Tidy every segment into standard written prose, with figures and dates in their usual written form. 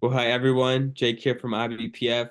Well, hi everyone. Jake here from IBPF.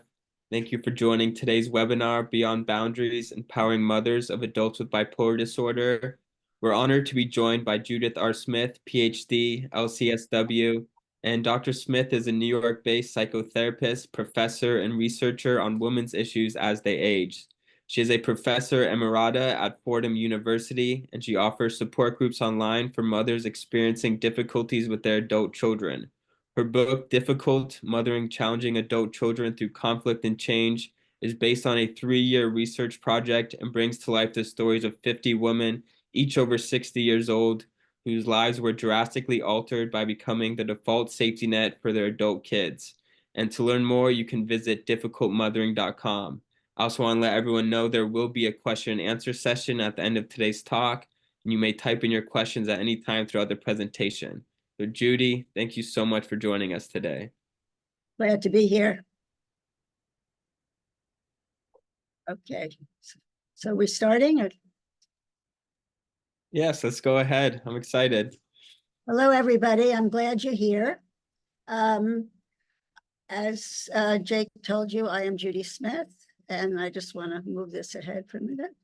Thank you for joining today's webinar, Beyond Boundaries, Empowering Mothers of Adults with Bipolar Disorder. We're honored to be joined by Judith R. Smith, PhD, LCSW, and Dr. Smith is a New York-based psychotherapist, professor, and researcher on women's issues as they age. She is a professor emerita at Fordham University, and she offers support groups online for mothers experiencing difficulties with their adult children. Her book, Difficult: Mothering Challenging Adult Children Through Conflict and Change, is based on a 3-year research project and brings to life the stories of 50 women, each over 60 years old, whose lives were drastically altered by becoming the default safety net for their adult kids. And to learn more, you can visit difficultmothering.com. I also want to let everyone know there will be a question and answer session at the end of today's talk, and you may type in your questions at any time throughout the presentation. So Judy, thank you so much for joining us today. Glad to be here. Okay, so we're starting? Yes, let's go ahead. I'm excited. Hello, everybody. I'm glad you're here. As Jake told you, I am Judith Smith, and I just want to move this ahead for a minute.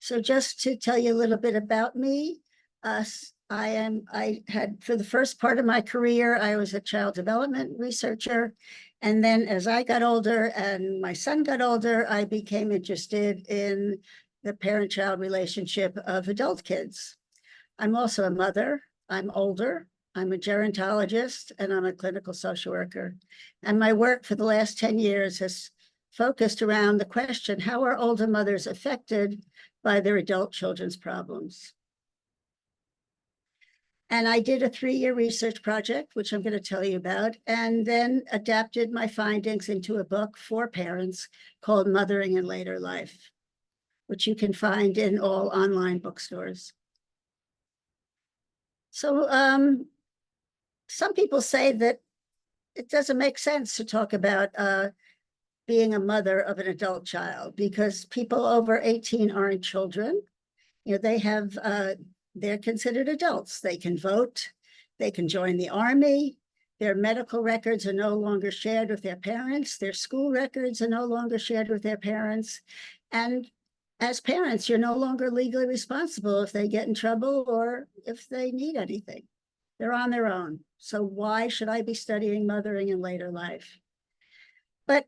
So just to tell you a little bit about me, I had, for the first part of my career, I was a child development researcher. And then as I got older and my son got older, I became interested in the parent-child relationship of adult kids. I'm also a mother. I'm older. I'm a gerontologist, and I'm a clinical social worker. And my work for the last 10 years has focused around the question, how are older mothers affected by their adult children's problems? And I did a 3-year research project, which I'm going to tell you about, and then adapted my findings into a book for parents called Mothering in Later Life, which you can find in all online bookstores. So some people say that it doesn't make sense to talk about being a mother of an adult child because people over 18 aren't children. You know, they have they're considered adults. They can vote, they can join the army, their medical records are no longer shared with their parents, their school records are no longer shared with their parents. And as parents, you're no longer legally responsible if they get in trouble or if they need anything. They're on their own. So why should I be studying mothering in later life? But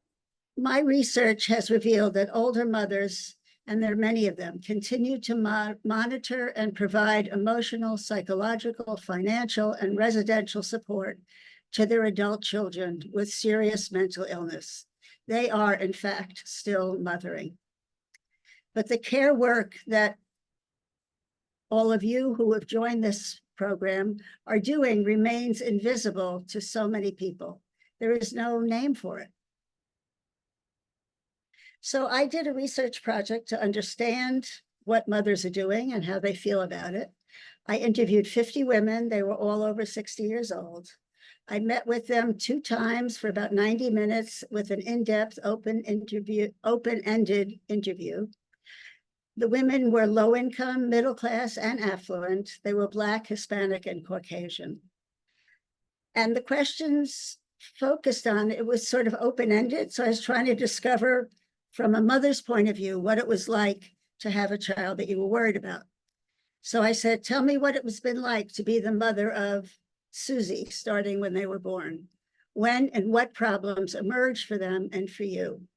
my research has revealed that older mothers, and there are many of them, continue to monitor and provide emotional, psychological, financial, and residential support to their adult children with serious mental illness. They are, in fact, still mothering. But the care work that all of you who have joined this program are doing remains invisible to so many people. There is no name for it. So I did a research project to understand what mothers are doing and how they feel about it. I interviewed 50 women. They were all over 60 years old. I met with them 2 times for about 90 minutes with an in-depth, open-ended interview. The women were low income, middle class, and affluent. They were Black, Hispanic, and Caucasian. And the questions focused on, it was sort of open-ended. So I was trying to discover from a mother's point of view what it was like to have a child that you were worried about. So I said, tell me what it was been like to be the mother of Susie, starting when they were born. When and what problems emerged for them and for you?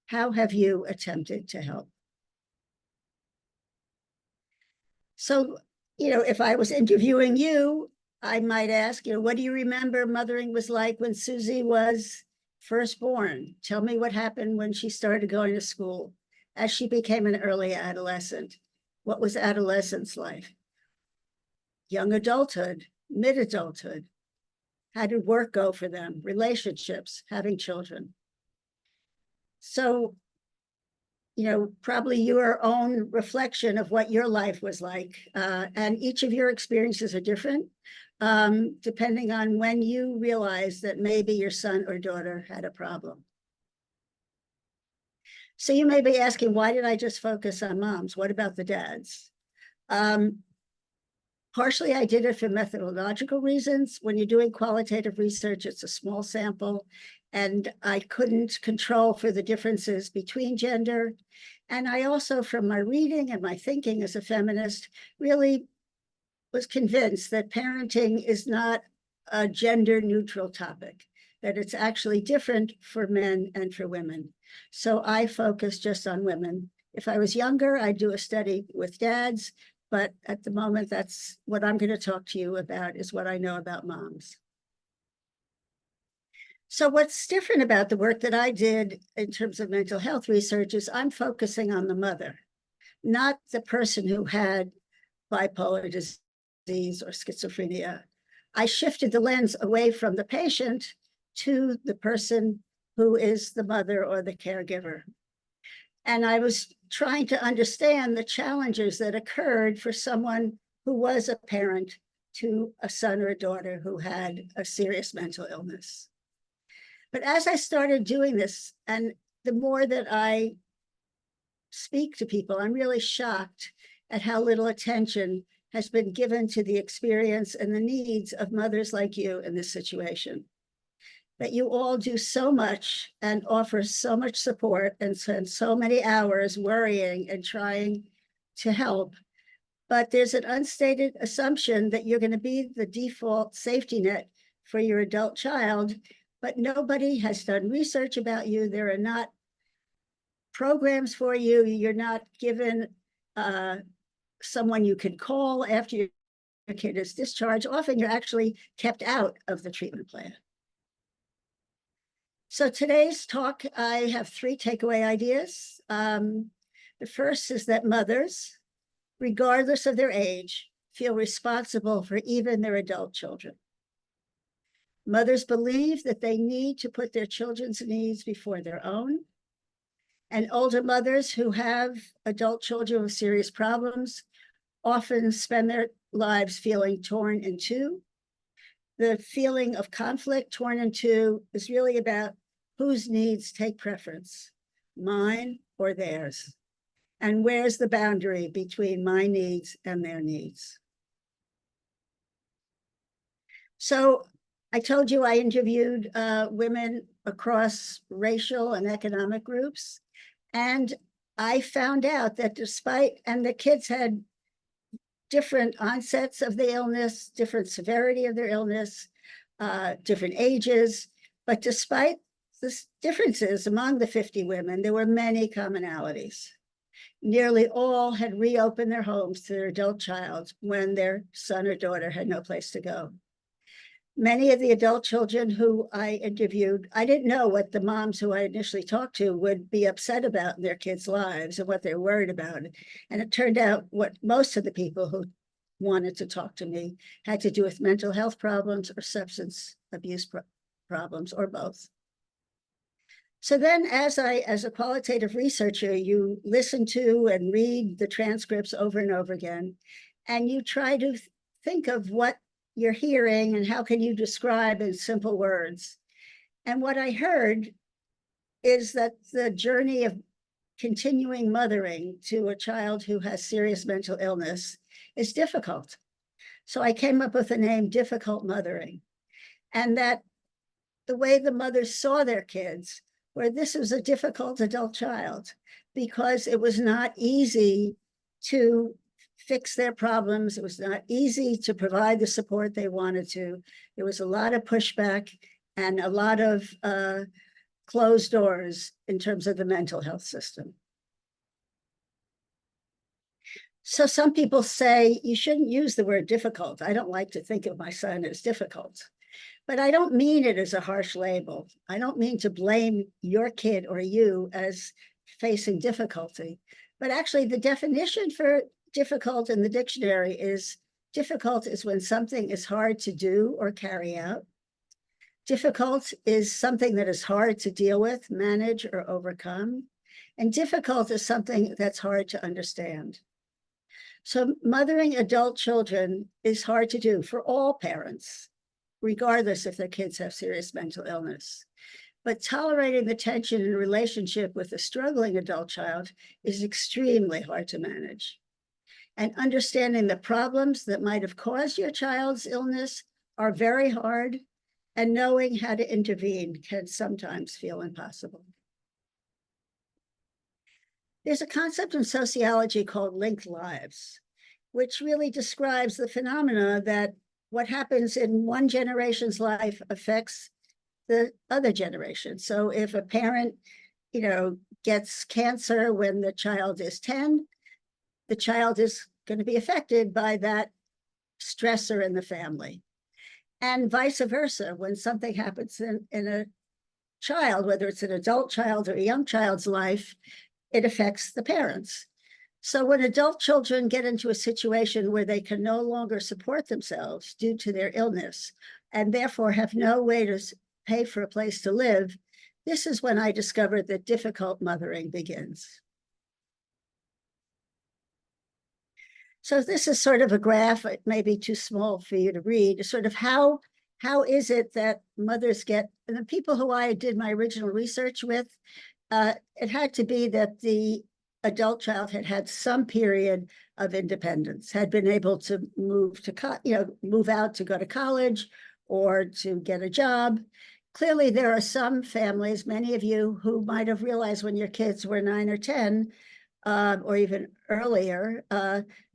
How have you attempted to help? So, you know, if I was interviewing you, I might ask, you know, what do you remember mothering was like when Susie was first born? Tell me what happened when she started going to school, as she became an early adolescent. What was adolescence like? Young adulthood, mid-adulthood. How did work go for them? Relationships, having children. So, you know, probably your own reflection of what your life was like. And each of your experiences are different, depending on when you realized that maybe your son or daughter had a problem. So you may be asking, why did I just focus on moms? What about the dads? Partially, I did it for methodological reasons. When you're doing qualitative research, it's a small sample, and I couldn't control for the differences between gender. And I also, from my reading and my thinking as a feminist, really was convinced that parenting is not a gender neutral topic, that it's actually different for men and for women. So I focus just on women. If I was younger, I'd do a study with dads, but at the moment, that's what I'm going to talk to you about, is what I know about moms. So what's different about the work that I did in terms of mental health research is I'm focusing on the mother, not the person who had bipolar disease or schizophrenia. I shifted the lens away from the patient to the person who is the mother or the caregiver. And I was trying to understand the challenges that occurred for someone who was a parent to a son or a daughter who had a serious mental illness. But as I started doing this, and the more that I speak to people, I'm really shocked at how little attention has been given to the experience and the needs of mothers like you in this situation. That you all do so much and offer so much support and spend so many hours worrying and trying to help. But there's an unstated assumption that you're going to be the default safety net for your adult child, but nobody has done research about you. There are not programs for you. You're not given someone you can call after your kid is discharged. Often you're actually kept out of the treatment plan. So today's talk, I have 3 takeaway ideas. The first is that mothers, regardless of their age, feel responsible for even their adult children. Mothers believe that they need to put their children's needs before their own. And older mothers who have adult children with serious problems often spend their lives feeling torn in two. The feeling of conflict, torn in two, is really about whose needs take preference, mine or theirs? And where's the boundary between my needs and their needs? So I told you I interviewed women across racial and economic groups. And I found out that and the kids had different onsets of the illness, different severity of their illness, different ages. But despite the differences among the 50 women, there were many commonalities. Nearly all had reopened their homes to their adult child when their son or daughter had no place to go. Many of the adult children who I interviewed, I didn't know what the moms who I initially talked to would be upset about in their kids' lives and what they're worried about. And it turned out what most of the people who wanted to talk to me had to do with mental health problems or substance abuse problems, or both. So then as a qualitative researcher, you listen to and read the transcripts over and over again, and you try to think of what you're hearing and how can you describe in simple words. And what I heard is that the journey of continuing mothering to a child who has serious mental illness is difficult. So I came up with the name difficult mothering, and that the way the mothers saw their kids, where this was a difficult adult child, because it was not easy to fix their problems. It was not easy to provide the support they wanted to. There was a lot of pushback and a lot of closed doors in terms of the mental health system. So some people say you shouldn't use the word difficult. I don't like to think of my son as difficult. But I don't mean it as a harsh label. I don't mean to blame your kid or you as facing difficulty. But actually, the definition for difficult in the dictionary is difficult is when something is hard to do or carry out. Difficult is something that is hard to deal with, manage, or overcome. And difficult is something that's hard to understand. So mothering adult children is hard to do for all parents, regardless if their kids have serious mental illness. But tolerating the tension in a relationship with a struggling adult child is extremely hard to manage. and understanding the problems that might have caused your child's illness are very hard, and knowing how to intervene can sometimes feel impossible. There's a concept in sociology called linked lives, which really describes the phenomena that what happens in one generation's life affects the other generation. So if a parent, gets cancer when the child is 10, the child is going to be affected by that stressor in the family. And vice versa, when something happens in a child, whether it's an adult child or a young child's life, it affects the parents. So when adult children get into a situation where they can no longer support themselves due to their illness, and therefore have no way to pay for a place to live, this is when I discovered that difficult mothering begins. So this is sort of a graph. It may be too small for you to read, sort of how is it that mothers get, and the people who I did my original research with, it had to be that the adult child had had some period of independence, had been able to move out to go to college or to get a job. Clearly, there are some families, many of you, who might have realized when your kids were 9 or 10, or even earlier,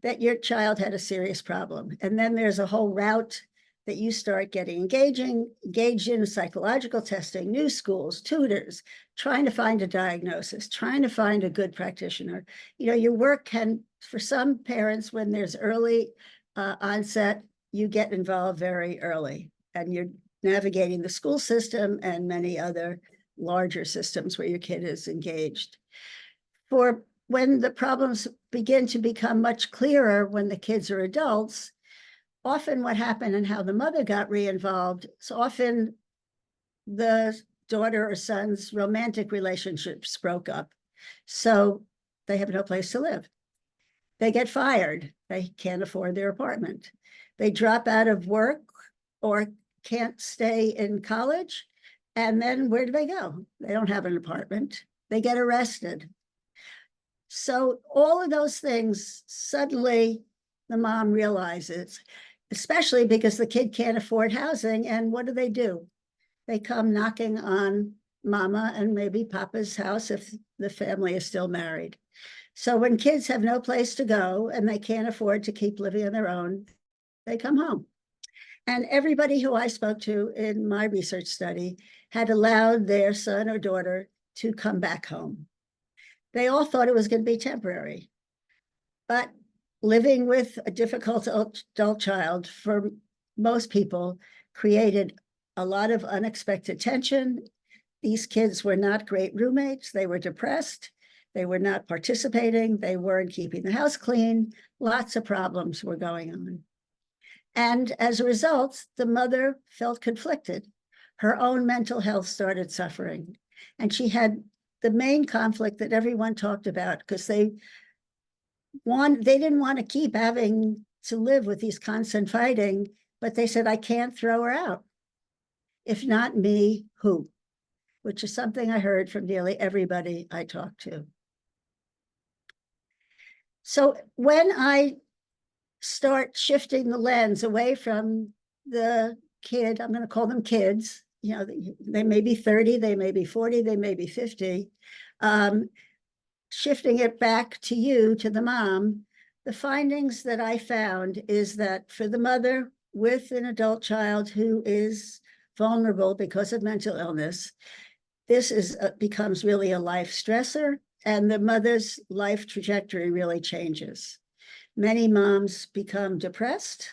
that your child had a serious problem. And then there's a whole route that you start getting engaged in psychological testing, new schools, tutors, trying to find a diagnosis, trying to find a good practitioner. Your work can, for some parents, when there's early onset, you get involved very early, and you're navigating the school system and many other larger systems where your kid is engaged. For when the problems begin to become much clearer when the kids are adults, often what happened and how the mother got re-involved, so often the daughter or son's romantic relationships broke up. So they have no place to live. They get fired. They can't afford their apartment. They drop out of work or can't stay in college. And then where do they go? They don't have an apartment. They get arrested. So all of those things, suddenly the mom realizes, especially because the kid can't afford housing. And what do? They come knocking on mama and maybe papa's house if the family is still married. So when kids have no place to go and they can't afford to keep living on their own, they come home. And everybody who I spoke to in my research study had allowed their son or daughter to come back home. They all thought it was going to be temporary. But living with a difficult adult child for most people created a lot of unexpected tension. These kids were not great roommates. They were depressed. They were not participating. They weren't keeping the house clean. Lots of problems were going on. And as a result, the mother felt conflicted. Her own mental health started suffering. And she had the main conflict that everyone talked about, because they didn't want to keep having to live with these constant fighting, but they said, I can't throw her out. If not me, who? Which is something I heard from nearly everybody I talked to. So when I start shifting the lens away from the kid, I'm going to call them kids, they may be 30, they may be 40, they may be 50, shifting it back to you, to the mom, the findings that I found is that for the mother with an adult child who is vulnerable because of mental illness, this becomes really a life stressor, and the mother's life trajectory really changes. Many moms become depressed.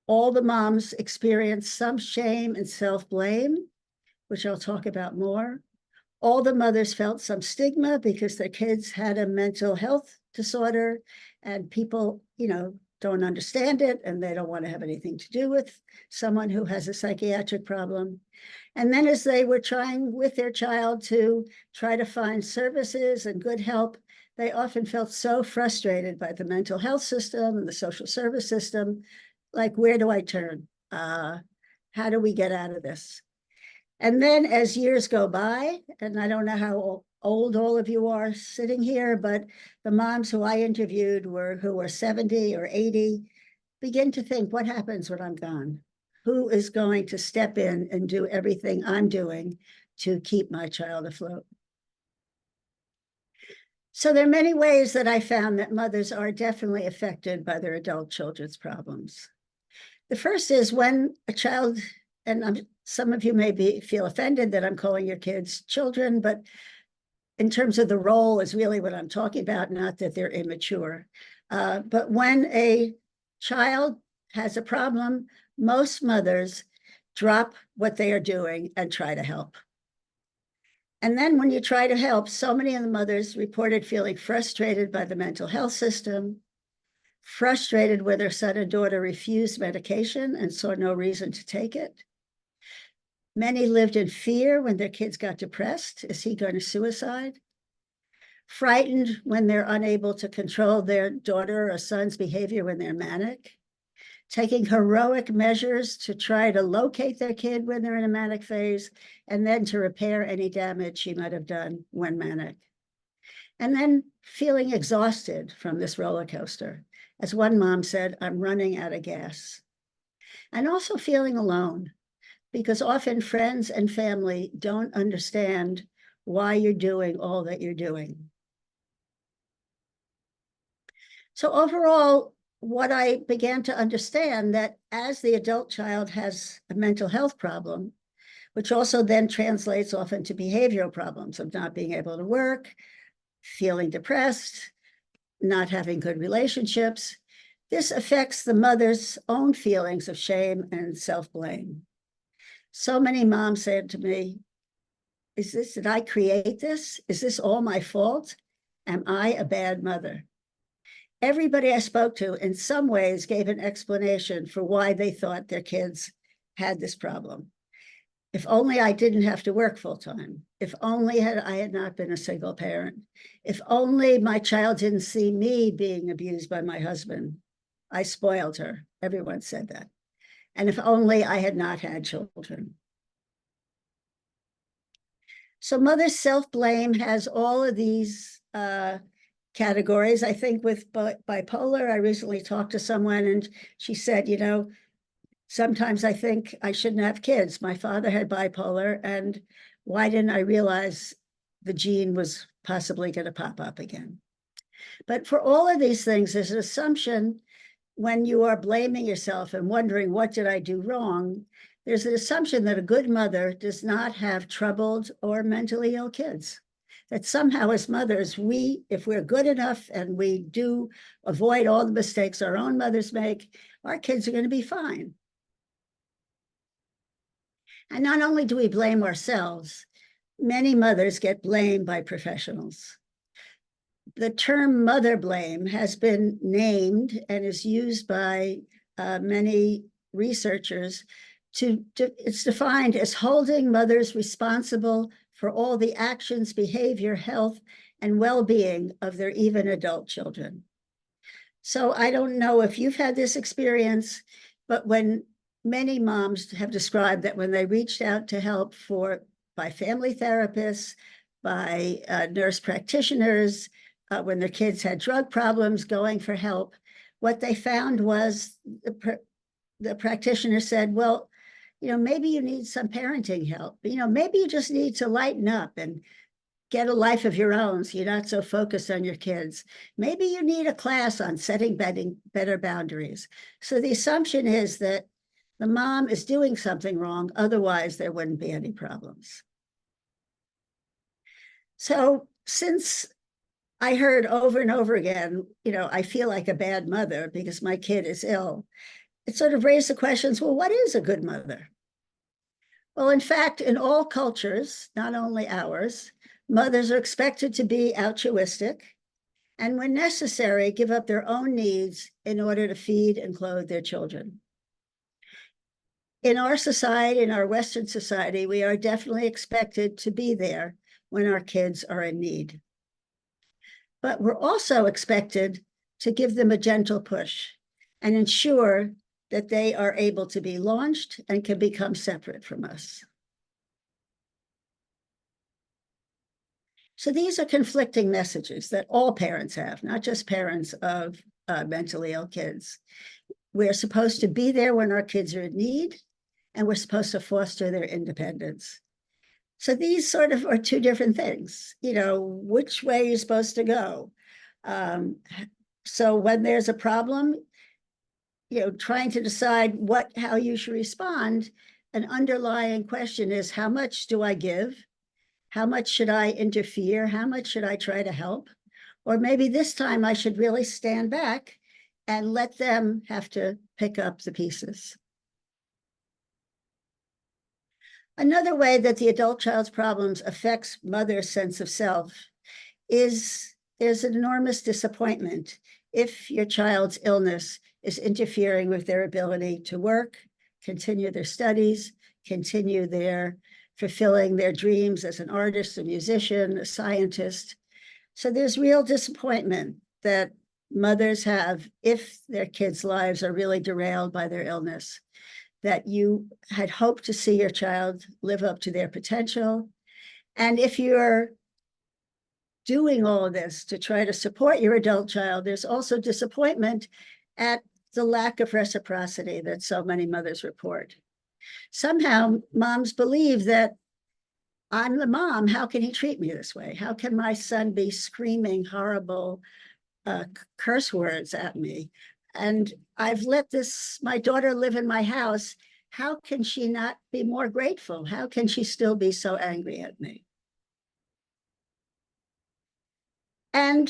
All the moms experience some shame and self-blame, which I'll talk about more. All the mothers felt some stigma because their kids had a mental health disorder, and people, don't understand it, and they don't want to have anything to do with someone who has a psychiatric problem. And then as they were trying with their child to try to find services and good help, they often felt so frustrated by the mental health system and the social service system, like, where do I turn? How do we get out of this? And then as years go by, and I don't know how old all of you are sitting here, but the moms who I interviewed who were 70 or 80, begin to think, what happens when I'm gone? Who is going to step in and do everything I'm doing to keep my child afloat? So there are many ways that I found that mothers are definitely affected by their adult children's problems. The first is when a child, and some of you may feel offended that I'm calling your kids children, but in terms of the role is really what I'm talking about, not that they're immature. But when a child has a problem, most mothers drop what they are doing and try to help. And then when you try to help, so many of the mothers reported feeling frustrated by the mental health system, frustrated where their son and daughter refused medication and saw no reason to take it. Many lived in fear when their kids got depressed. Is he going to suicide? Frightened when they're unable to control their daughter or son's behavior when they're manic. Taking heroic measures to try to locate their kid when they're in a manic phase, and then to repair any damage she might have done when manic. And then feeling exhausted from this roller coaster. As one mom said, I'm running out of gas. And also feeling alone, because often friends and family don't understand why you're doing all that you're doing. So overall, what I began to understand that as the adult child has a mental health problem, which also then translates often to behavioral problems of not being able to work, feeling depressed, not having good relationships, this affects the mother's own feelings of shame and self-blame. So many moms said to me, did I create this? Is this all my fault? Am I a bad mother? Everybody I spoke to in some ways gave an explanation for why they thought their kids had this problem. If only I didn't have to work full time. If only I had not been a single parent. If only my child didn't see me being abused by my husband. I spoiled her. Everyone said that. And if only I had not had children. So mother's self-blame has all of these categories. I think with bipolar, I recently talked to someone and she said, sometimes I think I shouldn't have kids. My father had bipolar, and why didn't I realize the gene was possibly going to pop up again? But for all of these things, there's an assumption when you are blaming yourself and wondering, what did I do wrong? There's an assumption that a good mother does not have troubled or mentally ill kids. That somehow as mothers, if we're good enough and we do avoid all the mistakes our own mothers make, our kids are going to be fine. And not only do we blame ourselves, many mothers get blamed by professionals. The term mother blame has been named and is used by many researchers it's defined as holding mothers responsible for all the actions, behavior, health, and well-being of their even adult children. So I don't know if you've had this experience, but when many moms have described that when they reached out to help by family therapists, by nurse practitioners, when their kids had drug problems, going for help, what they found was the practitioner said, well, maybe you need some parenting help. Maybe you just need to lighten up and get a life of your own so you're not so focused on your kids. Maybe you need a class on setting better boundaries. So the assumption is that the mom is doing something wrong, otherwise there wouldn't be any problems. So since I heard over and over again, I feel like a bad mother because my kid is ill, it sort of raised the questions, well, what is a good mother? Well, in fact, in all cultures, not only ours, mothers are expected to be altruistic and when necessary, give up their own needs in order to feed and clothe their children. In our society, in our Western society, we are definitely expected to be there when our kids are in need. But we're also expected to give them a gentle push and ensure that they are able to be launched and can become separate from us. So these are conflicting messages that all parents have, not just parents of mentally ill kids. We're supposed to be there when our kids are in need, and we're supposed to foster their independence. So these sort of are two different things, which way you're supposed to go. So when there's a problem, trying to decide how you should respond, an underlying question is, how much do I give? How much should I interfere? How much should I try to help? Or maybe this time I should really stand back and let them have to pick up the pieces. Another way that the adult child's problems affects mother's sense of self is there's an enormous disappointment if your child's illness is interfering with their ability to work, continue their studies, continue fulfilling their dreams as an artist, a musician, a scientist. So there's real disappointment that mothers have if their kids' lives are really derailed by their illness, that you had hoped to see your child live up to their potential. And if you're doing all of this to try to support your adult child, there's also disappointment at the lack of reciprocity that so many mothers report. Somehow moms believe that I'm the mom. How can he treat me this way? How can my son be screaming horrible curse words at me? And I've let my daughter live in my house. How can she not be more grateful? How can she still be so angry at me? And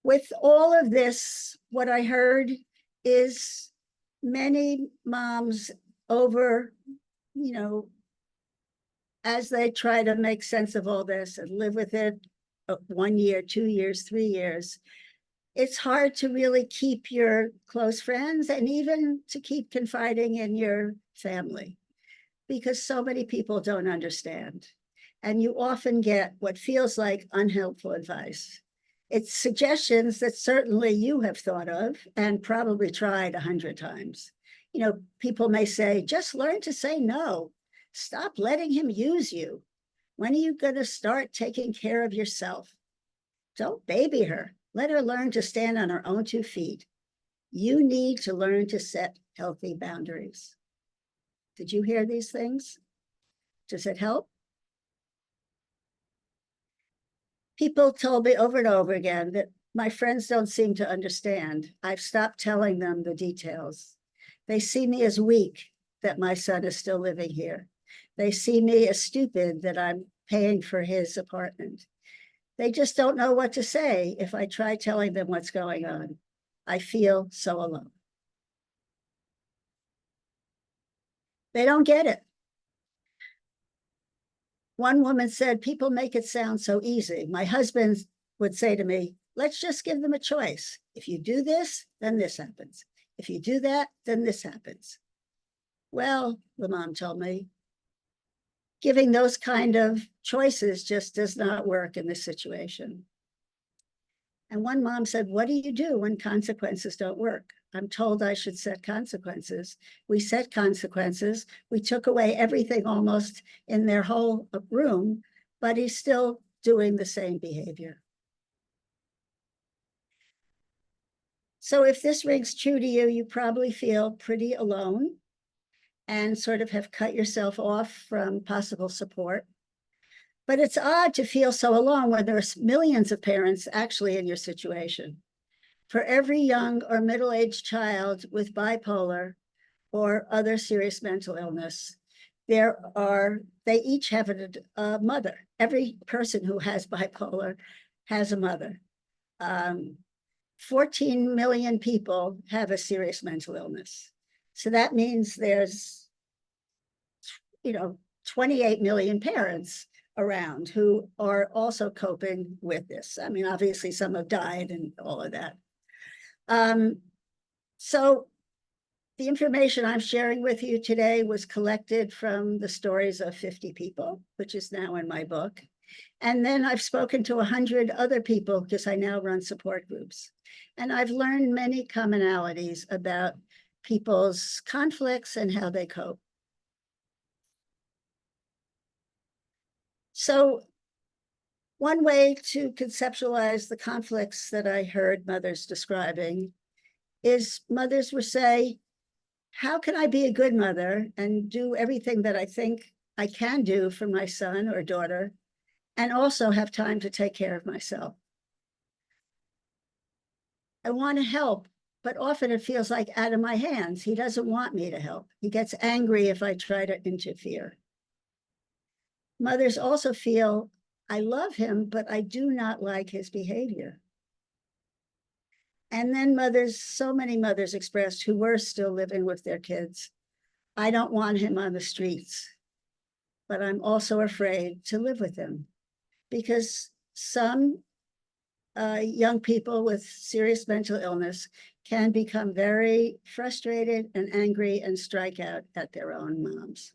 with all of this, what I heard is many moms as they try to make sense of all this and live with it 1 year, 2 years, 3 years, it's hard to really keep your close friends and even to keep confiding in your family because so many people don't understand. And you often get what feels like unhelpful advice. It's suggestions that certainly you have thought of and probably tried 100 times. People may say, just learn to say no. Stop letting him use you. When are you going to start taking care of yourself? Don't baby her. Let her learn to stand on her own 2 feet. You need to learn to set healthy boundaries. Did you hear these things? Does it help? People told me over and over again that my friends don't seem to understand. I've stopped telling them the details. They see me as weak that my son is still living here. They see me as stupid that I'm paying for his apartment. They just don't know what to say if I try telling them what's going on. I feel so alone. They don't get it. One woman said, people make it sound so easy. My husband would say to me, let's just give them a choice. If you do this, then this happens. If you do that, then this happens. Well, the mom told me, giving those kind of choices just does not work in this situation. And one mom said, what do you do when consequences don't work? I'm told I should set consequences. We set consequences. We took away everything almost in their whole room, but he's still doing the same behavior. So if this rings true to you, you probably feel pretty alone and sort of have cut yourself off from possible support. But it's odd to feel so alone when there's millions of parents actually in your situation. For every young or middle-aged child with bipolar or other serious mental illness, they each have a mother. Every person who has bipolar has a mother. 14 million people have a serious mental illness. So that means there's, 28 million parents around who are also coping with this. I mean, obviously some have died and all of that. So the information I'm sharing with you today was collected from the stories of 50 people, which is now in my book. And then I've spoken to 100 other people because I now run support groups. And I've learned many commonalities about people's conflicts and how they cope. So One way to conceptualize the conflicts that I heard mothers describing is mothers would say, how can I be a good mother and do everything that I think I can do for my son or daughter, and also have time to take care of myself? I want to help, but often it feels like out of my hands. He doesn't want me to help. He gets angry if I try to interfere. Mothers also feel, I love him, but I do not like his behavior. And then mothers, so many mothers expressed who were still living with their kids, I don't want him on the streets, but I'm also afraid to live with him, because some young people with serious mental illness can become very frustrated and angry and strike out at their own moms.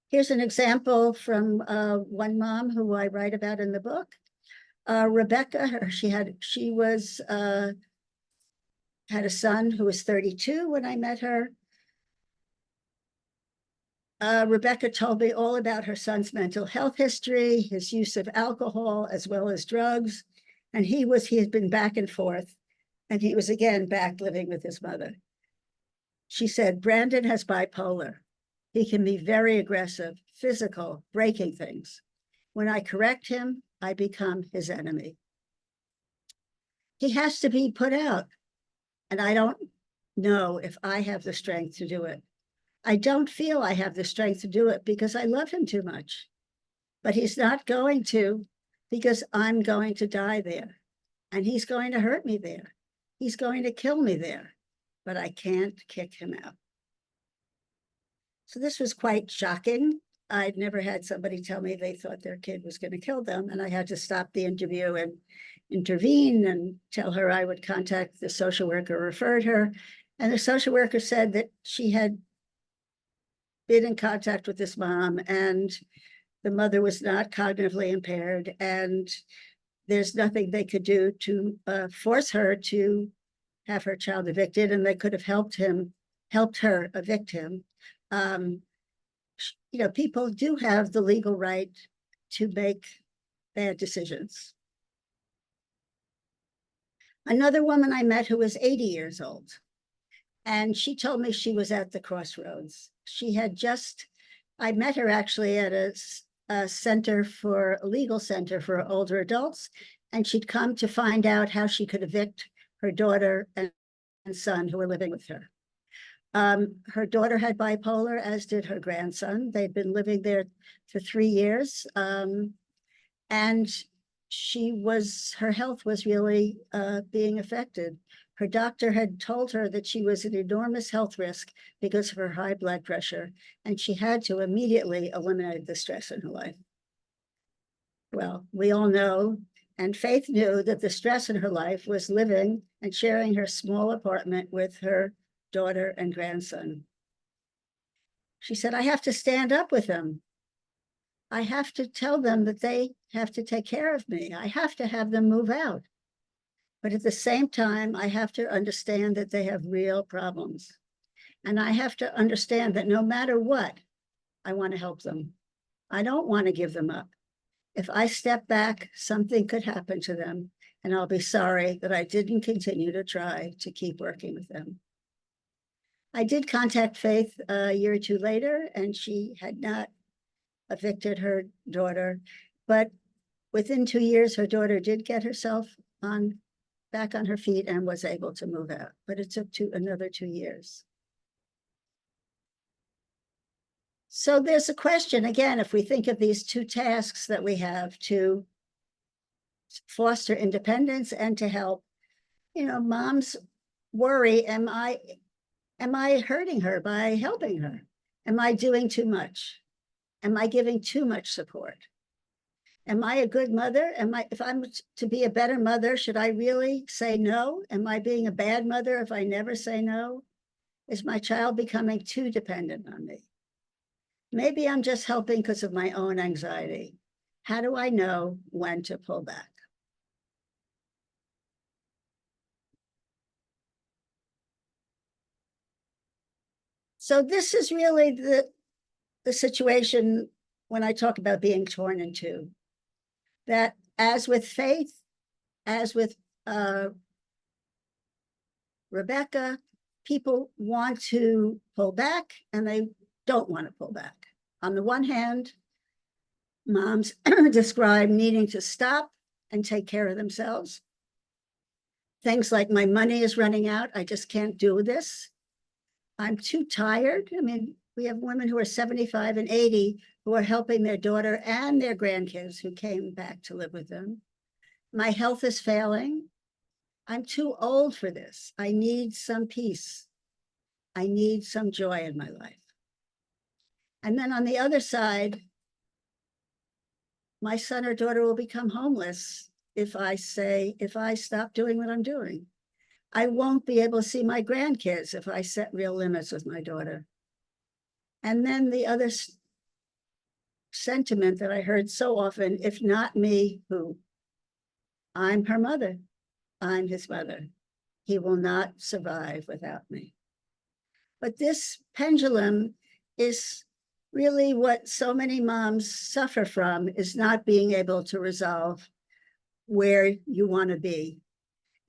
Here's an example from one mom who I write about in the book. Rebecca, she was had a son who was 32 when I met her. Rebecca told me all about her son's mental health history, his use of alcohol, as well as drugs. And he had been back and forth, and he was again back living with his mother. She said, Brandon has bipolar. He can be very aggressive, physical, breaking things. When I correct him, I become his enemy. He has to be put out, and I don't know if I have the strength to do it. I don't feel I have the strength to do it because I love him too much. But he's not going to, because I'm going to die there. And he's going to hurt me there. He's going to kill me there. But I can't kick him out. So this was quite shocking. I'd never had somebody tell me they thought their kid was going to kill them. And I had to stop the interview and intervene and tell her I would contact the social worker who referred her. And the social worker said that she had been in contact with this mom, and the mother was not cognitively impaired, and there's nothing they could do to force her to have her child evicted, and they could have helped her evict him. People do have the legal right to make bad decisions. Another woman I met who was 80 years old, and she told me she was at the crossroads. I met her actually at a legal center for older adults, and she'd come to find out how she could evict her daughter and son who were living with her. Her daughter had bipolar, as did her grandson. They'd been living there for 3 years, and her health was really being affected. Her doctor had told her that she was an enormous health risk because of her high blood pressure, and she had to immediately eliminate the stress in her life. Well, we all know, and Faith knew, that the stress in her life was living and sharing her small apartment with her daughter and grandson. She said, I have to stand up with them. I have to tell them that they have to take care of me. I have to have them move out. But at the same time, I have to understand that they have real problems. And I have to understand that no matter what, I want to help them. I don't want to give them up. If I step back, something could happen to them, and I'll be sorry that I didn't continue to try to keep working with them. I did contact Faith a year or two later, and she had not evicted her daughter, but within 2 years, her daughter did get herself back on her feet and was able to move out, but it took another 2 years. So there's a question, again, if we think of these two tasks that we have to foster independence and to help, moms worry, am I hurting her by helping her? Am I doing too much? Am I giving too much support? Am I a good mother? If I'm to be a better mother, should I really say no? Am I being a bad mother if I never say no? Is my child becoming too dependent on me? Maybe I'm just helping because of my own anxiety. How do I know when to pull back? So this is really the situation when I talk about being torn in two, that as with Faith, as with Rebecca, people want to pull back and they don't want to pull back. On the one hand, moms describe needing to stop and take care of themselves. Things like, my money is running out, I just can't do this. I'm too tired. I mean, we have women who are 75 and 80 who are helping their daughter and their grandkids who came back to live with them. My health is failing. I'm too old for this. I need some peace. I need some joy in my life. And then on the other side, my son or daughter will become homeless if I stop doing what I'm doing. I won't be able to see my grandkids if I set real limits with my daughter. And then the other sentiment that I heard so often, if not me, who? I'm her mother. I'm his mother. He will not survive without me. But this pendulum is really what so many moms suffer from, is not being able to resolve where you want to be.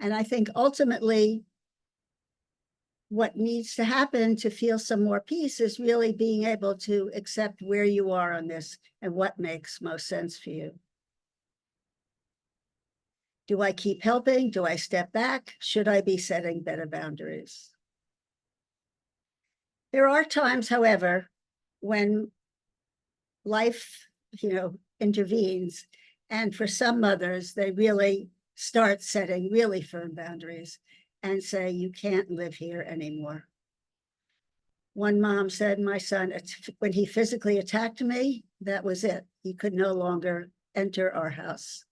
And I think ultimately what needs to happen to feel some more peace is really being able to accept where you are on this and what makes most sense for you. Do I keep helping? Do I step back? Should I be setting better boundaries? There are times, however, when life, intervenes. And for some mothers, they really start setting really firm boundaries and say, you can't live here anymore. One mom said, my son, when he physically attacked me, that was it. He could no longer enter our house.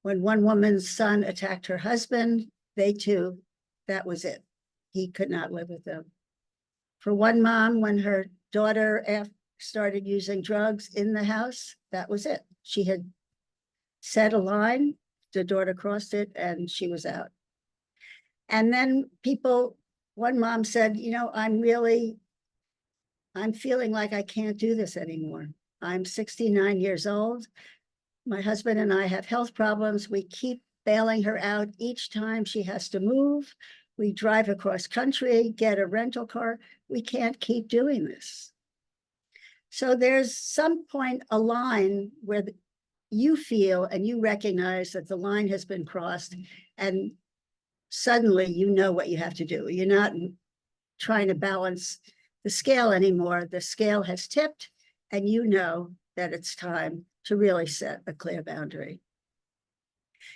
When one woman's son attacked her husband, they too, that was it. He could not live with them. For one mom, when her daughter started using drugs in the house, that was it. She had set a line, the daughter crossed it, and she was out. And then one mom said, I'm feeling like I can't do this anymore. I'm 69 years old. My husband and I have health problems. We keep bailing her out each time she has to move. We drive across country, get a rental car. We can't keep doing this. So there's some point, a line where you feel and you recognize that the line has been crossed, and suddenly you know what you have to do. You're not trying to balance the scale anymore. The scale has tipped, and you know that it's time to really set a clear boundary.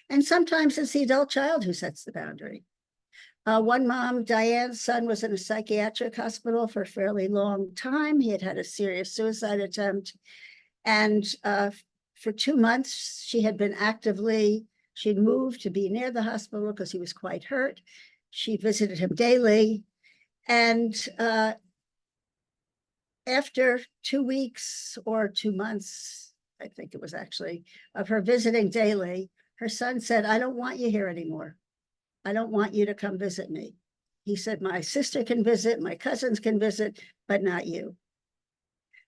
And sometimes it's the adult child who sets the boundary. One mom, Diane's son, was in a psychiatric hospital for a fairly long time. He had had a serious suicide attempt. And for 2 months, she'd moved to be near the hospital because he was quite hurt. She visited him daily. And after 2 weeks or 2 months, I think it was actually, of her visiting daily, her son said, I don't want you here anymore. I don't want you to come visit me. He said, my sister can visit, my cousins can visit, but not you.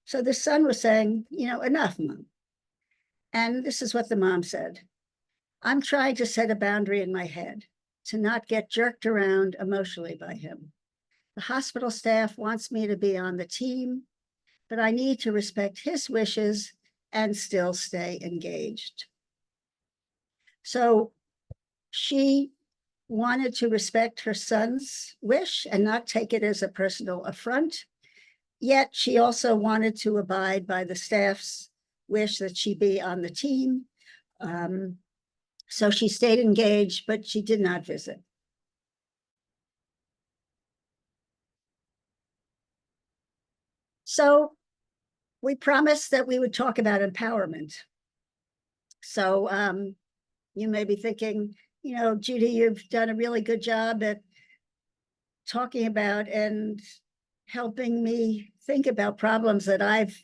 So the son was saying, enough, Mom. And this is what the mom said. I'm trying to set a boundary in my head to not get jerked around emotionally by him. The hospital staff wants me to be on the team, but I need to respect his wishes and still stay engaged. So she wanted to respect her son's wish and not take it as a personal affront. Yet she also wanted to abide by the staff's wish that she be on the team. So she stayed engaged, but she did not visit. So we promised that we would talk about empowerment. So you may be thinking, Judy, you've done a really good job at talking about and helping me think about problems that I've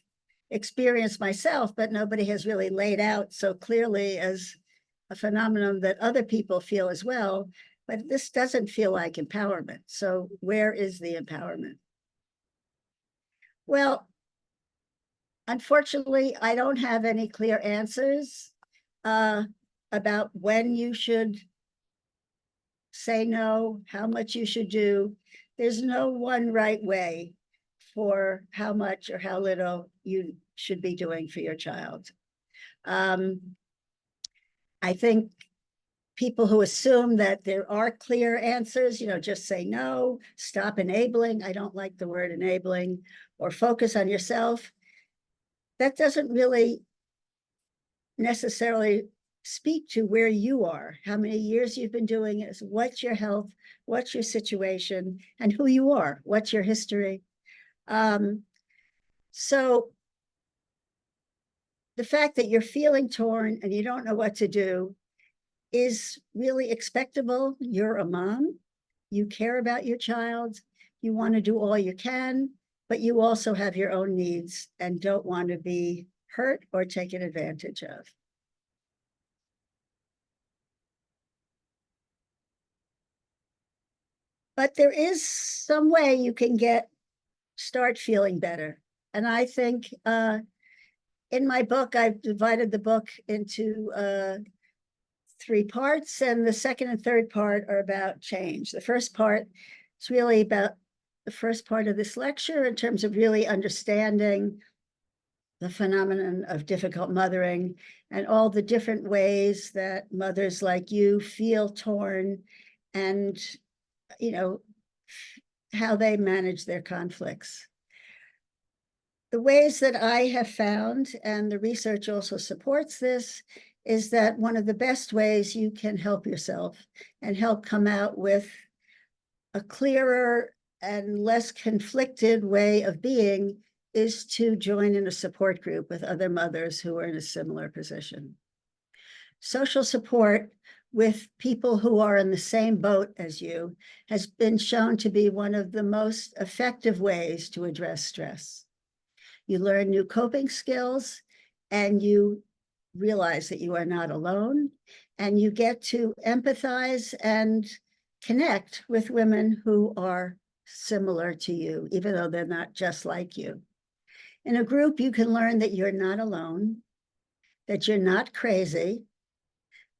experienced myself, but nobody has really laid out so clearly as a phenomenon that other people feel as well. But this doesn't feel like empowerment. So where is the empowerment? Well, Unfortunately, I don't have any clear answers about when you should say no, how much you should do. There's no one right way for how much or how little you should be doing for your child. I think people who assume that there are clear answers, just say no, stop enabling. I don't like the word enabling, or focus on yourself. That doesn't really necessarily speak to where you are, how many years you've been doing it, what's your health, what's your situation, and who you are, what's your history. So the fact that you're feeling torn and you don't know what to do is really expectable. You're a mom, you care about your child, you want to do all you can, but you also have your own needs and don't want to be hurt or taken advantage of. But there is some way you can start feeling better. And I think in my book, I've divided the book into 3 parts, and the second and third part are about change. The first part is really about the first part of this lecture in terms of really understanding the phenomenon of difficult mothering and all the different ways that mothers like you feel torn, and how they manage their conflicts. The ways that I have found, and the research also supports this, is that one of the best ways you can help yourself and help come out with a clearer and less conflicted way of being is to join in a support group with other mothers who are in a similar position. Social support with people who are in the same boat as you has been shown to be one of the most effective ways to address stress. You learn new coping skills, and you realize that you are not alone, and you get to empathize and connect with women who are similar to you, even though they're not just like you. In a group, you can learn that you're not alone, that you're not crazy,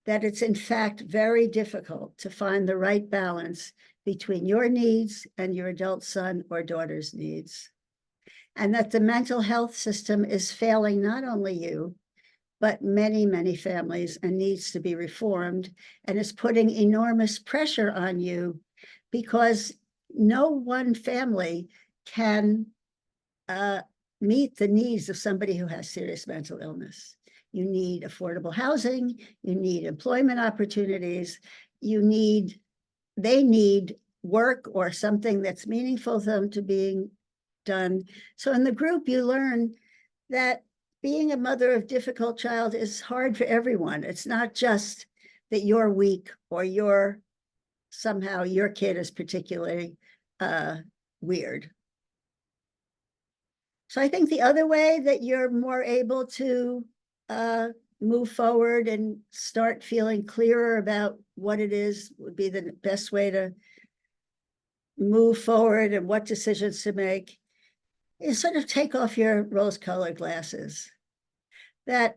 that it's in fact very difficult to find the right balance between your needs and your adult son or daughter's needs, and that the mental health system is failing not only you, but many, many families, and needs to be reformed, and is putting enormous pressure on you because no one family can meet the needs of somebody who has serious mental illness. You need affordable housing, you need employment opportunities, they need work or something that's meaningful to them to being done. So in the group, you learn that being a mother of difficult child is hard for everyone. It's not just that you're weak or somehow your kid is particularly weird. So I think the other way that you're more able to move forward and start feeling clearer about what it is would be the best way to move forward and what decisions to make is sort of take off your rose-colored glasses. That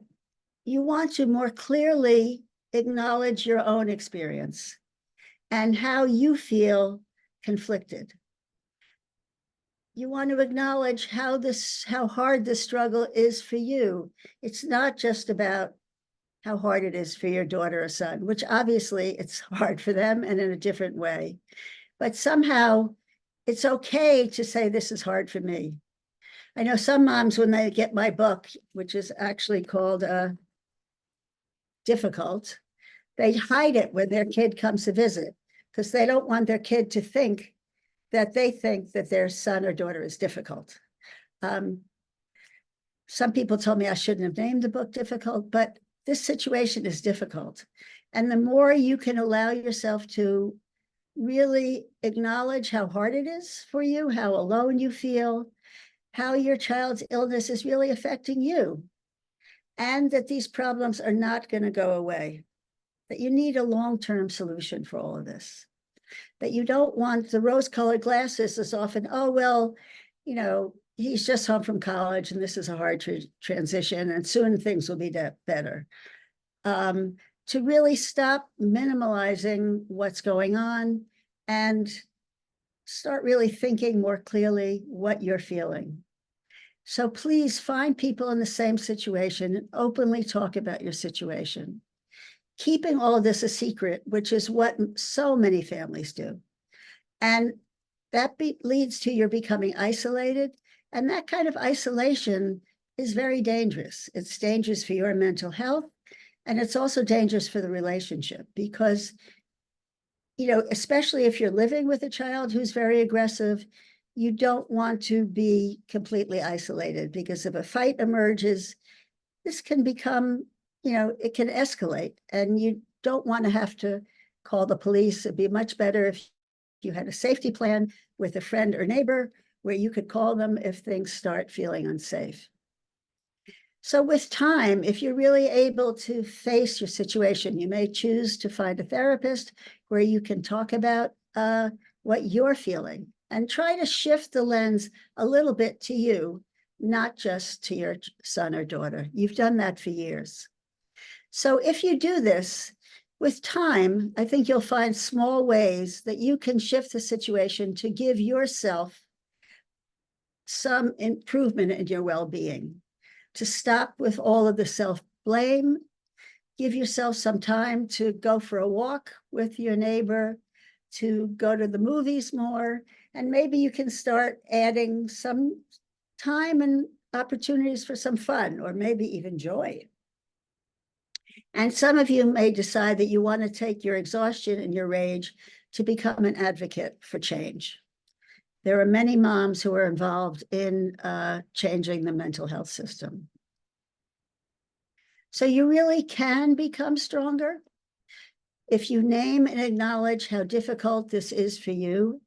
you want to more clearly acknowledge your own experience and how you feel conflicted. You want to acknowledge how hard this struggle is for you. It's not just about how hard it is for your daughter or son, which obviously it's hard for them and in a different way. But somehow it's okay to say, this is hard for me. I know some moms, when they get my book, which is actually called Difficult, they hide it when their kid comes to visit because they don't want their kid to think that they think that their son or daughter is difficult. Some people told me I shouldn't have named the book Difficult, but this situation is difficult. And the more you can allow yourself to really acknowledge how hard it is for you, how alone you feel, how your child's illness is really affecting you, and that these problems are not going to go away, that you need a long-term solution for all of this, that you don't want the rose-colored glasses as often, oh, well, he's just home from college and this is a hard transition and soon things will be better. To really stop minimalizing what's going on and start really thinking more clearly what you're feeling. So please find people in the same situation and openly talk about your situation. Keeping all of this a secret, which is what so many families do. And that leads to your becoming isolated. And that kind of isolation is very dangerous. It's dangerous for your mental health. And it's also dangerous for the relationship because, especially if you're living with a child who's very aggressive, you don't want to be completely isolated because if a fight emerges, this can become, it can escalate and you don't want to have to call the police. It'd be much better if you had a safety plan with a friend or neighbor where you could call them if things start feeling unsafe. So with time, if you're really able to face your situation, you may choose to find a therapist where you can talk about what you're feeling and try to shift the lens a little bit to you, not just to your son or daughter. You've done that for years. So if you do this, with time, I think you'll find small ways that you can shift the situation to give yourself some improvement in your well-being. To stop with all of the self-blame, give yourself some time to go for a walk with your neighbor, to go to the movies more, and maybe you can start adding some time and opportunities for some fun, or maybe even joy. And some of you may decide that you want to take your exhaustion and your rage to become an advocate for change. There are many moms who are involved in changing the mental health system. So you really can become stronger if you name and acknowledge how difficult this is for you.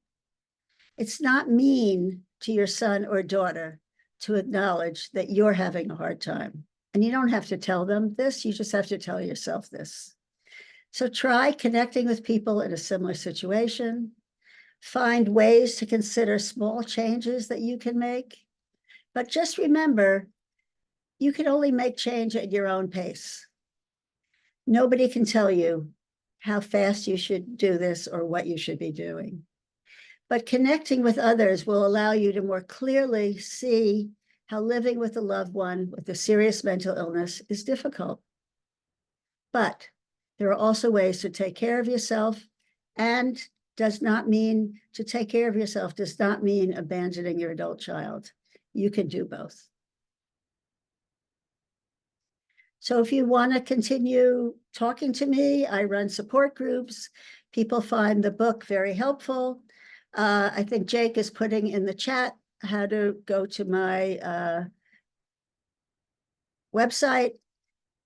It's not mean to your son or daughter to acknowledge that you're having a hard time. And you don't have to tell them this, you just have to tell yourself this. So try connecting with people in a similar situation. Find ways to consider small changes that you can make. But just remember, you can only make change at your own pace. Nobody can tell you how fast you should do this or what you should be doing. But connecting with others will allow you to more clearly see how living with a loved one with a serious mental illness is difficult. But there are also ways to take care of yourself, and does not mean to take care of yourself does not mean abandoning your adult child. You can do both. So if you want to continue talking to me, I run support groups. People find the book very helpful. I think Jake is putting in the chat how to go to my website.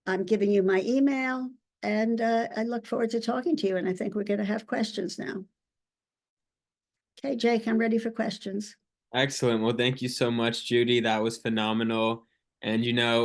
I'm giving you my email, and I look forward to talking to you. And I think we're going to have questions now. Okay, Jake, I'm ready for questions. Excellent. Well, thank you so much, Judy. That was phenomenal. And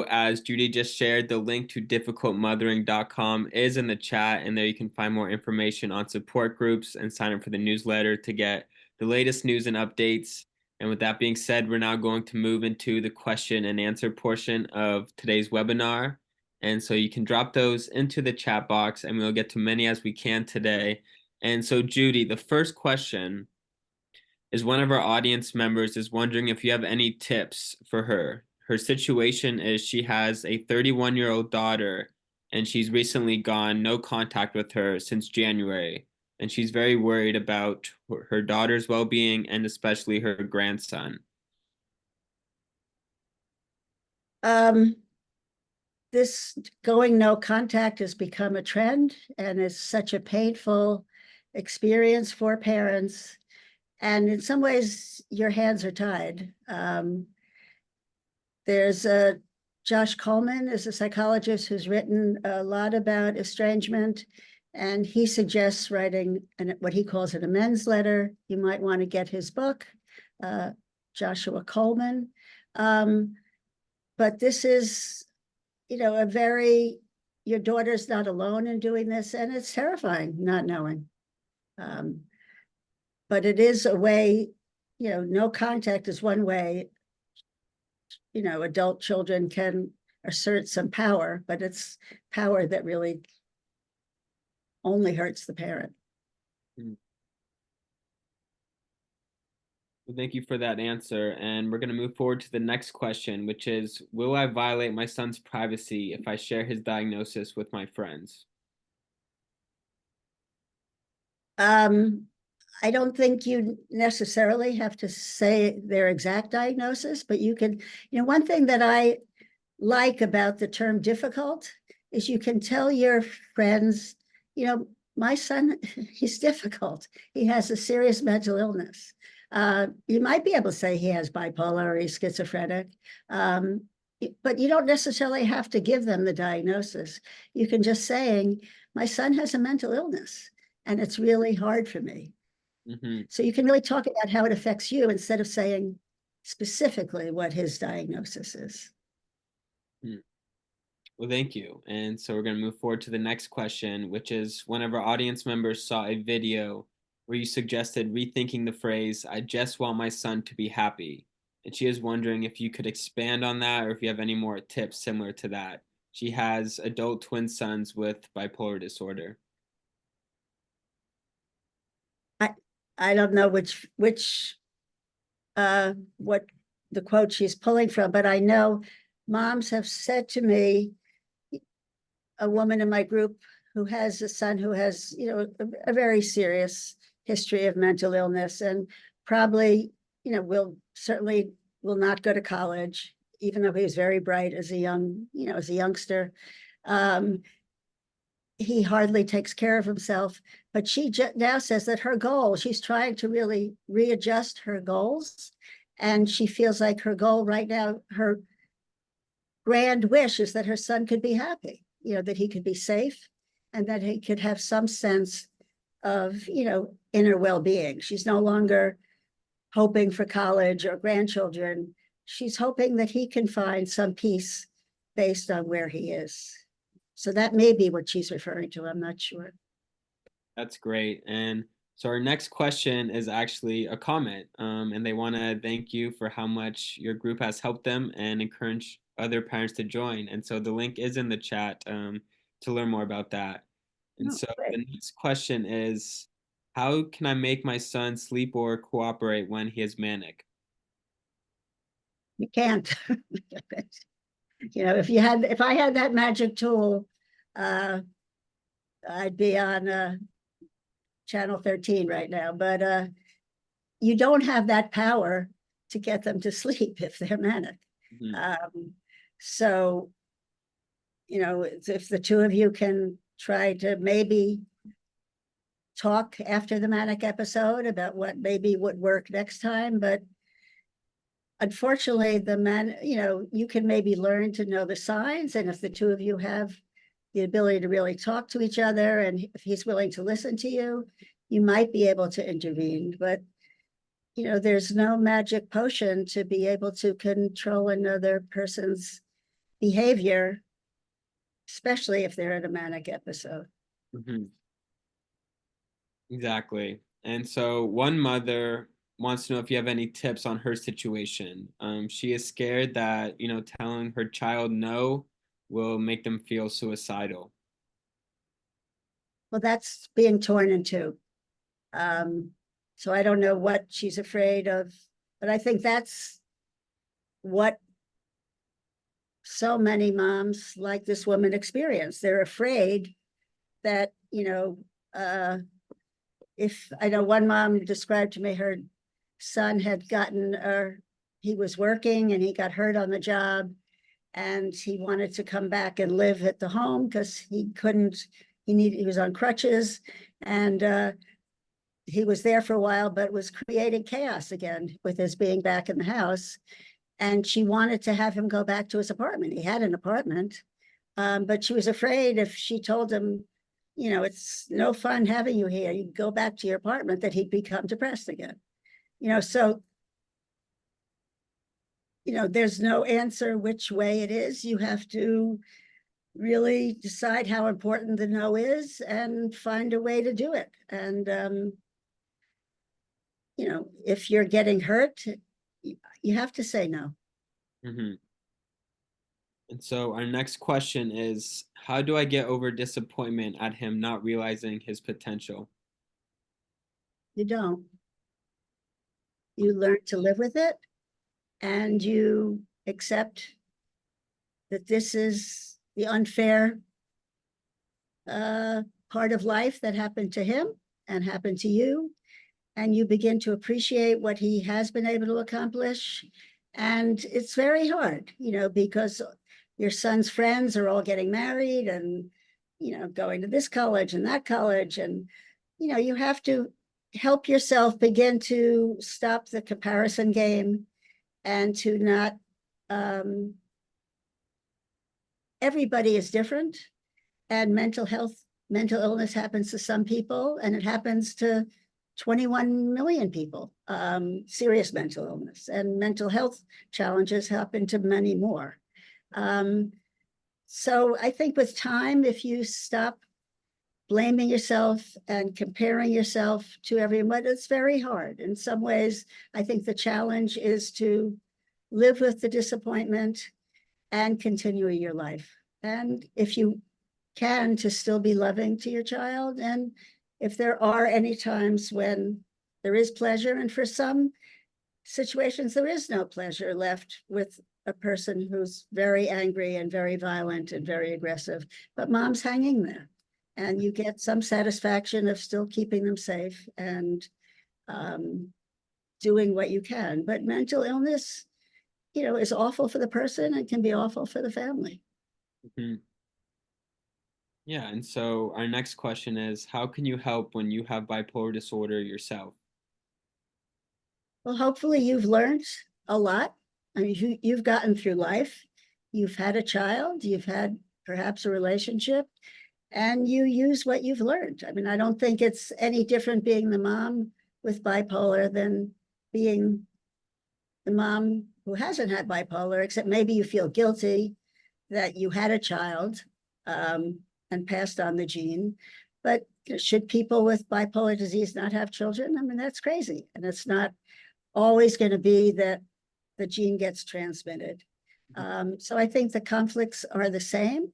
as Judy just shared, the link to difficultmothering.com is in the chat, and there you can find more information on support groups and sign up for the newsletter to get the latest news and updates. And with that being said, we're now going to move into the question and answer portion of today's webinar. And so you can drop those into the chat box, and we'll get to many as we can today. And so, Judy, the first question is one of our audience members is wondering if you have any tips for her. Her situation is she has a 31-year-old daughter, and she's recently gone no contact with her since January. And she's very worried about her daughter's well-being and especially her grandson. This going no contact has become a trend and is such a painful experience for parents. And in some ways, your hands are tied. There's Josh Coleman is a psychologist who's written a lot about estrangement, and he suggests writing what he calls an amends letter. You might want to get his book, Joshua Coleman. But this is, your daughter's not alone in doing this, and it's terrifying not knowing. But it is a way, no contact is one way. adult children can assert some power, but it's power that really only hurts the parent. Mm. Well, thank you for that answer. And we're going to move forward to the next question, which is, will I violate my son's privacy if I share his diagnosis with my friends? I don't think you necessarily have to say their exact diagnosis, but you can, one thing that I like about the term difficult is you can tell your friends, my son, he's difficult. He has a serious mental illness. You might be able to say he has bipolar or he's schizophrenic, but you don't necessarily have to give them the diagnosis. You can just saying, my son has a mental illness and it's really hard for me. Mm-hmm. So you can really talk about how it affects you instead of saying specifically what his diagnosis is. Well, thank you. And so we're going to move forward to the next question, which is, one of our audience members saw a video where you suggested rethinking the phrase, I just want my son to be happy. And she is wondering if you could expand on that or if you have any more tips similar to that. She has adult twin sons with bipolar disorder. I don't know what the quote she's pulling from, but I know moms have said to me, a woman in my group who has a son who has, a very serious history of mental illness and probably, will not go to college, even though he was very bright as a youngster. He hardly takes care of himself, but she now says that her goal, she's trying to really readjust her goals. And she feels like her goal right now, her grand wish is that her son could be happy, that he could be safe and that he could have some sense of, inner well-being. She's no longer hoping for college or grandchildren. She's hoping that he can find some peace based on where he is. So that may be what she's referring to. I'm not sure. That's great. And so our next question is actually a comment, and they want to thank you for how much your group has helped them and encourage other parents to join. And so the link is in the chat to learn more about that. And so Great. the next question is, how can I make my son sleep or cooperate when he is manic? You can't. If I had that magic tool, I'd be on channel 13 right now, but you don't have that power to get them to sleep if they're manic. Mm-hmm. So, if the two of you can try to maybe talk after the manic episode about what maybe would work next time, but unfortunately, you can maybe learn to know the signs, and if the two of you have the ability to really talk to each other, and if he's willing to listen to you, you might be able to intervene. But there's no magic potion to be able to control another person's behavior, especially if they're in a manic episode. Mm-hmm. Exactly. And so one mother wants to know if you have any tips on her situation. She is scared that, telling her child no will make them feel suicidal. Well, that's being torn in two. So I don't know what she's afraid of, but I think that's what so many moms like this woman experience. They're afraid that, if I know one mom described to me, her son had he was working and he got hurt on the job and he wanted to come back and live at the home because he was on crutches and he was there for a while, but was creating chaos again with his being back in the house. And she wanted to have him go back to his apartment. He had an apartment, but she was afraid if she told him, it's no fun having you here, you go back to your apartment, that he'd become depressed again. So, there's no answer which way it is. You have to really decide how important the no is and find a way to do it. And, if you're getting hurt, you have to say no. Hmm. And so our next question is, how do I get over disappointment at him not realizing his potential? You don't. You learn to live with it, and you accept that this is the unfair part of life that happened to him and happened to you. And you begin to appreciate what he has been able to accomplish. And it's very hard, because your son's friends are all getting married and, going to this college and that college. And, you have to help yourself begin to stop the comparison game and to not, everybody is different, and mental illness happens to some people, and it happens to 21 million people. Serious mental illness and mental health challenges happen to many more. So I think with time, if you stop blaming yourself and comparing yourself to everyone, it's very hard. In some ways, I think the challenge is to live with the disappointment and continue your life. And if you can, to still be loving to your child. And if there are any times when there is pleasure, and for some situations, there is no pleasure left with a person who's very angry and very violent and very aggressive, but mom's hanging there. And you get some satisfaction of still keeping them safe and doing what you can. But mental illness, is awful for the person and can be awful for the family. Mhm. Yeah, and so our next question is, how can you help when you have bipolar disorder yourself? Well, hopefully you've learned a lot. I mean, you've gotten through life. You've had a child, you've had perhaps a relationship, and you use what you've learned. I mean, I don't think it's any different being the mom with bipolar than being the mom who hasn't had bipolar, except maybe you feel guilty that you had a child and passed on the gene. But should people with bipolar disease not have children? I mean, that's crazy. And it's not always going to be that the gene gets transmitted. So I think the conflicts are the same.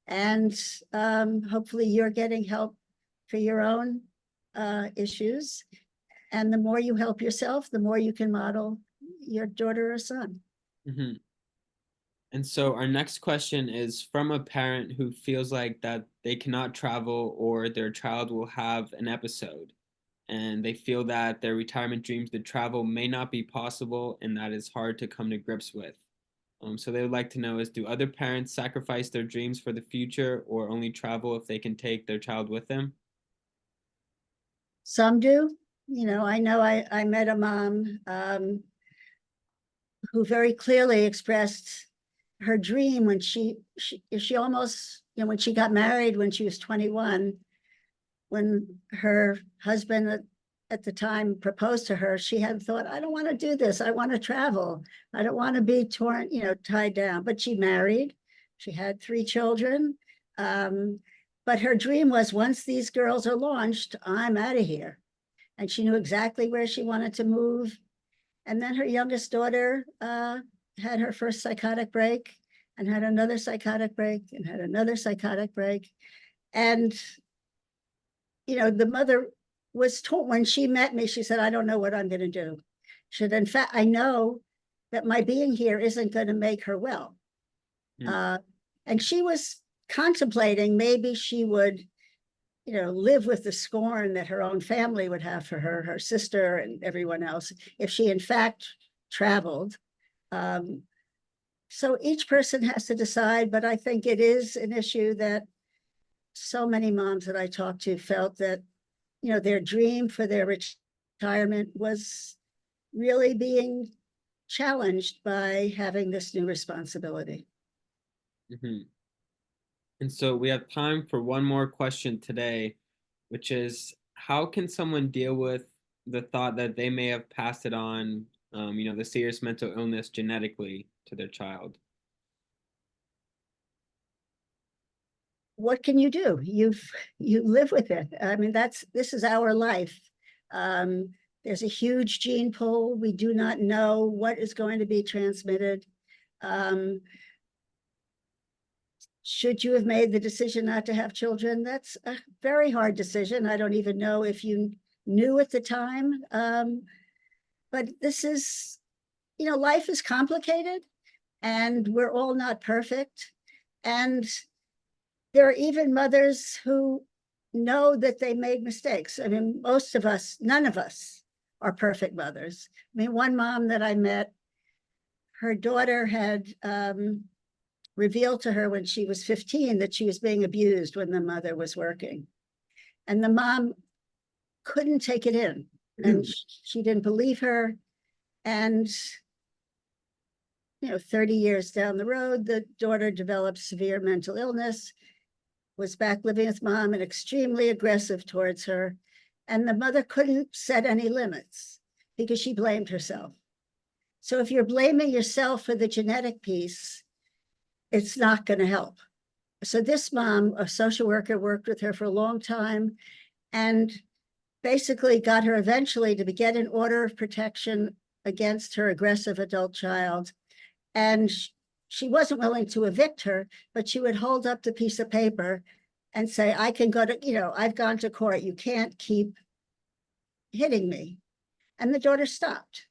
And hopefully you're getting help for your own issues. And the more you help yourself, the more you can model your daughter or son. Hmm. And so our next question is from a parent who feels like that they cannot travel or their child will have an episode, and they feel that their retirement dreams to travel may not be possible and that is hard to come to grips with. So they would like to know is, do other parents sacrifice their dreams for the future or only travel if they can take their child with them? Some do. I know I met a mom who very clearly expressed her dream when she almost, when she got married when she was 21, when her husband at the time proposed to her, she had thought, I don't want to do this. I want to travel. I don't want to be torn, tied down. But she married. She had 3 children. But her dream was, once these girls are launched, I'm out of here. And she knew exactly where she wanted to move. And then her youngest daughter had her first psychotic break and had another psychotic break and had another psychotic break. And the mother was told, when she met me, she said, I don't know what I'm going to do. She said, in fact, I know that my being here isn't going to make her well. Mm. And she was contemplating maybe she would, live with the scorn that her own family would have for her sister and everyone else, if she in fact traveled. So each person has to decide, but I think it is an issue that so many moms that I talked to felt that their dream for their retirement was really being challenged by having this new responsibility. Hmm. And so we have time for one more question today, which is, how can someone deal with the thought that they may have passed it on, the serious mental illness genetically to their child? What can you do? You live with it. I mean, this is our life. There's a huge gene pool. We do not know what is going to be transmitted. Should you have made the decision not to have children? That's a very hard decision. I don't even know if you knew at the time. But this is, life is complicated and we're all not perfect. And there are even mothers who know that they made mistakes. I mean, most of us, none of us are perfect mothers. I mean, one mom that I met, her daughter had revealed to her when she was 15 that she was being abused when the mother was working. And the mom couldn't take it in, and she didn't believe her. And 30 years down the road, the daughter developed severe mental illness, was back living with mom and extremely aggressive towards her. And the mother couldn't set any limits because she blamed herself. So if you're blaming yourself for the genetic piece, it's not going to help. So this mom, a social worker, worked with her for a long time and basically got her eventually to get an order of protection against her aggressive adult child. And she wasn't willing to evict her, but she would hold up the piece of paper and say, I can go to, I've gone to court. You can't keep hitting me. And the daughter stopped.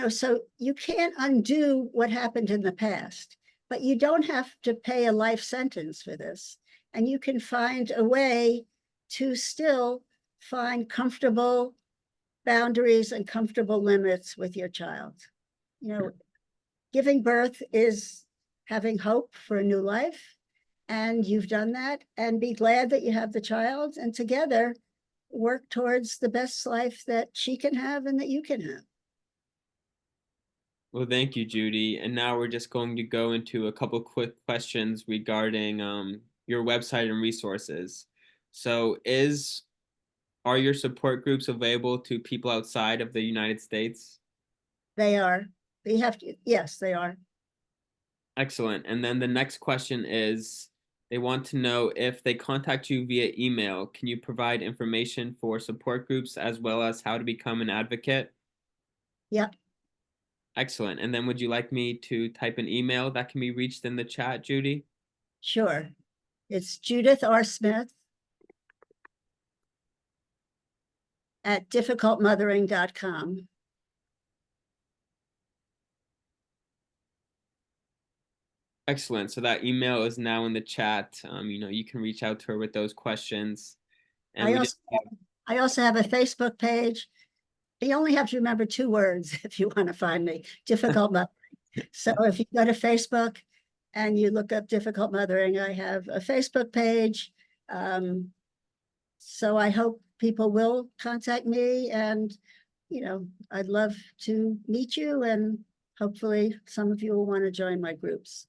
So you can't undo what happened in the past, but you don't have to pay a life sentence for this. And you can find a way to still find comfortable boundaries and comfortable limits with your child. Giving birth is having hope for a new life, and you've done that, and be glad that you have the child, and together work towards the best life that she can have and that you can have. Well, thank you, Judy. And now we're just going to go into a couple quick questions regarding your website and resources. So are your support groups available to people outside of the United States? They are. They have to, yes, they are. Excellent. And then the next question is, they want to know if they contact you via email, can you provide information for support groups as well as how to become an advocate? Yeah. Excellent. And then would you like me to type an email that can be reached in the chat, Judy? Sure. It's Judith R. Smith at difficultmothering.com. Excellent. So that email is now in the chat. You can reach out to her with those questions. And I also have a Facebook page. You only have to remember 2 words if you want to find me, difficult mothering. So if you go to Facebook and you look up difficult mothering, I have a Facebook page. So I hope people will contact me, and, I'd love to meet you, and hopefully some of you will want to join my groups.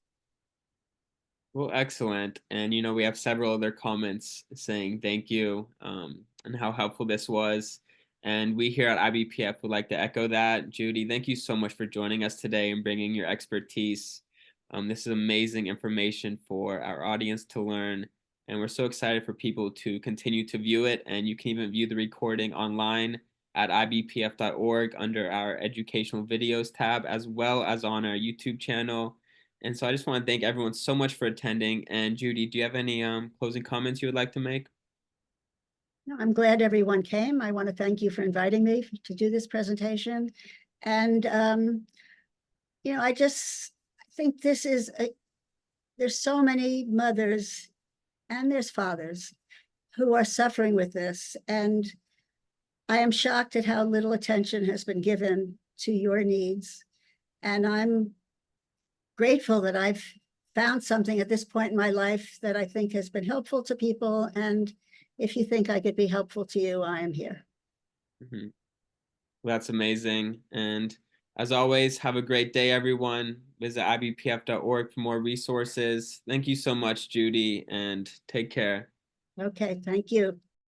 Well, excellent. And we have several other comments saying thank you and how helpful this was. And we here at IBPF would like to echo that. Judy, thank you so much for joining us today and bringing your expertise. This is amazing information for our audience to learn. And we're so excited for people to continue to view it. And you can even view the recording online at ibpf.org under our educational videos tab, as well as on our YouTube channel. And so I just want to thank everyone so much for attending. And Judy, do you have any closing comments you would like to make? No, I'm glad everyone came. I want to thank you for inviting me to do this presentation. And, I just think there's so many mothers and there's fathers who are suffering with this. And I am shocked at how little attention has been given to your needs. And I'm grateful that I've found something at this point in my life that I think has been helpful to people. And if you think I could be helpful to you, I am here. Mm-hmm. Well, that's amazing. And as always, have a great day, everyone. Visit ibpf.org for more resources. Thank you so much, Judy, and take care. Okay, thank you.